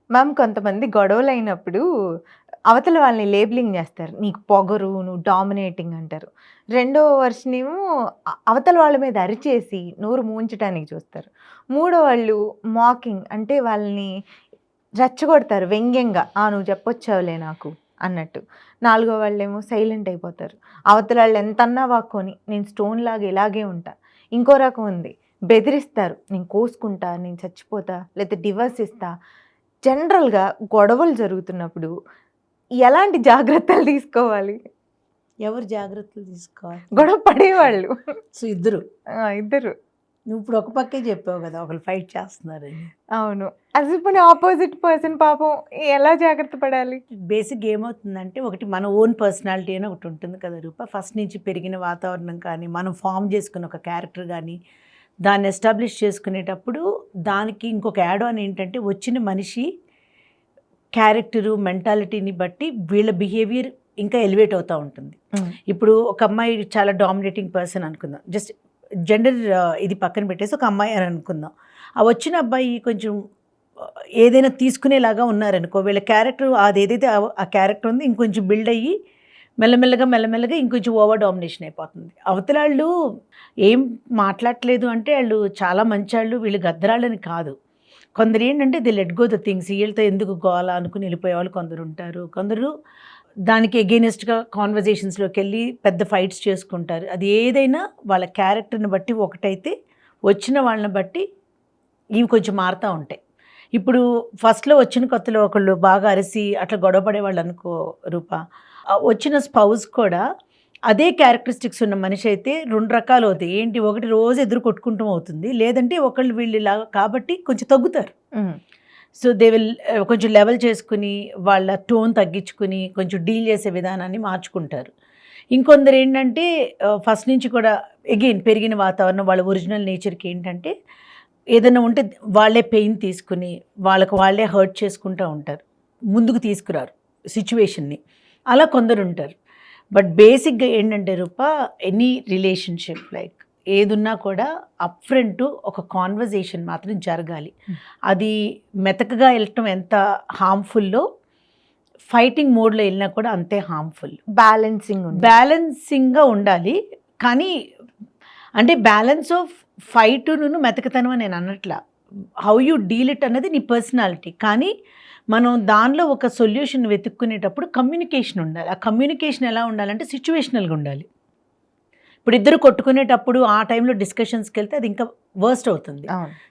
Ma'am కొంతమంది గొడవలైనప్పుడు అవతల వాళ్ళని లేబులింగ్ చేస్తారు. నీకు పొగరు, నువ్వు డామినేటింగ్ అంటారు. రెండో వర్షన్ ఏమో అవతల వాళ్ళ మీద అరిచేసి నోరు మూయించడానికి చూస్తారు. మూడో వాళ్ళు మాకింగ్ అంటే వాళ్ళని రెచ్చగొడతారు వ్యంగ్యంగా. నువ్వు చెప్పొచ్చావులే నాకు అన్నట్టు. నాలుగో వాళ్ళేమో సైలెంట్ అయిపోతారు. అవతలాళ్ళు ఎంతన్నా వాక్కోని నేను స్టోన్ లాగా ఇలాగే ఉంటా. ఇంకో రకం ఉంది. బెదిరిస్తారు. నేను కోసుకుంటా, నేను చచ్చిపోతా, లేతే డివోర్స్ ఇస్తా. జనరల్‌గా గొడవలు జరుగుతున్నప్పుడు ఎలాంటి జాగ్రత్తలు తీసుకోవాలి? ఎవరు జాగ్రత్తలు తీసుకోవాలి? గొడవ పడేవాళ్ళు. సో ఇద్దరు. ఇద్దరు. నువ్వు ఇప్పుడు ఒక పక్కే చెప్పావు కదా, ఒకళ్ళు ఫైట్ చేస్తున్నారని. అవును. ఇప్పుడు ఆపోజిట్ పర్సన్ పాపం ఎలా జాగ్రత్త పడాలి? బేసిక్ ఏమవుతుందంటే, ఒకటి మన ఓన్ పర్సనాలిటీ అని ఒకటి ఉంటుంది కదా రూప. ఫస్ట్ నుంచి పెరిగిన వాతావరణం కానీ, మనం ఫామ్ చేసుకున్న ఒక క్యారెక్టర్ కానీ, దాన్ని ఎస్టాబ్లిష్ చేసుకునేటప్పుడు దానికి ఇంకొక యాడ్ ఆన్ ఏంటంటే, వచ్చిన మనిషి క్యారెక్టరు, మెంటాలిటీని బట్టి వీళ్ళ బిహేవియర్ ఇంకా ఎలివేట్ అవుతూ ఉంటుంది. ఇప్పుడు ఒక అమ్మాయి చాలా డామినేటింగ్ పర్సన్ అనుకుందాం, జస్ట్ జెండర్ ఇది పక్కన పెట్టేసి ఒక అమ్మాయి అని అనుకుందాం. ఆ వచ్చిన అబ్బాయి కొంచెం ఏదైనా తీసుకునేలాగా ఉన్నారనుకో, వీళ్ళ క్యారెక్టర్ అది ఏదైతే ఆ క్యారెక్టర్ ఉంది ఇంకొంచెం బిల్డ్ అయ్యి మెల్లమెల్లగా ఇంకొంచెం ఓవర్ డామినేషన్ అయిపోతుంది. అవతలాళ్ళు ఏం మాట్లాడట్లేదు అంటే వాళ్ళు చాలా మంచాళ్ళు, వీళ్ళు గద్దరాళ్ళని కాదు. కొందరు ఏంటంటే the let go the things, వీళ్ళతో ఎందుకు గోల అనుకుని వెళ్ళిపోయేవాళ్ళు కొందరు ఉంటారు. కొందరు దానికి ఎగెయినెస్ట్గా కాన్వర్జేషన్స్లోకి వెళ్ళి పెద్ద ఫైట్స్ చేసుకుంటారు. అది ఏదైనా వాళ్ళ క్యారెక్టర్ని బట్టి ఒకటైతే, వచ్చిన వాళ్ళని బట్టి ఇవి కొంచెం మారుతూ ఉంటాయి. ఇప్పుడు ఫస్ట్లో వచ్చిన కొత్తలో ఒకళ్ళు బాగా అరిసి అట్లా గొడవ పడేవాళ్ళు అనుకో రూప, వచ్చిన స్పౌస్ కూడా అదే క్యారెక్టరిస్టిక్స్ ఉన్న మనిషి అయితే రెండు రకాలు అవుతాయి. ఏంటి, ఒకటి రోజు ఎదురు కొట్టుకుంటూ అవుతుంది, లేదంటే ఒకళ్ళు వీళ్ళు ఇలా కాబట్టి కొంచెం తగ్గుతారు. సో దే విల్ కొంచెం లెవెల్ చేసుకుని వాళ్ళ టోన్ తగ్గించుకుని కొంచెం డీల్ చేసే విధానాన్ని మార్చుకుంటారు. ఇంకొందరు ఏంటంటే ఫస్ట్ నుంచి కూడా అగైన్ పెరిగిన వాతావరణం, వాళ్ళ ఒరిజినల్ నేచర్కి ఏంటంటే ఏదైనా ఉంటే వాళ్ళే పెయిన్ తీసుకుని వాళ్ళే హర్ట్ చేసుకుంటూ ఉంటారు, ముందుకు తీసుకురారు సిచ్యువేషన్ని. అలా కొందరు ఉంటారు. బట్ బేసిక్గా ఏంటంటే రూప, ఎనీ రిలేషన్షిప్ లైక్ ఏదున్నా కూడా అప్ ఫ్రంట్ ఒక కాన్వర్జేషన్ మాత్రం జరగాలి. అది మెతకగా వెళ్ళటం ఎంత హార్మ్ఫుల్లో, ఫైటింగ్ మోడ్లో వెళ్ళినా కూడా అంతే హార్మ్ఫుల్. బ్యాలెన్సింగ్గా ఉండాలి. కానీ అంటే బ్యాలెన్స్ ఆఫ్ ఫైటును మెతకతనం అని నేను అన్నట్లా, హౌ యూ డీల్ ఇట్ అన్నది నీ పర్సనాలిటీ. కానీ మనం దానిలో ఒక సొల్యూషన్ వెతుక్కునేటప్పుడు కమ్యూనికేషన్ ఉండాలి. ఆ కమ్యూనికేషన్ ఎలా ఉండాలంటే సిచ్యువేషనల్గా ఉండాలి. ఇప్పుడు ఇద్దరు కొట్టుకునేటప్పుడు ఆ టైంలో డిస్కషన్స్కి వెళ్తే అది ఇంకా వర్స్ట్ అవుతుంది.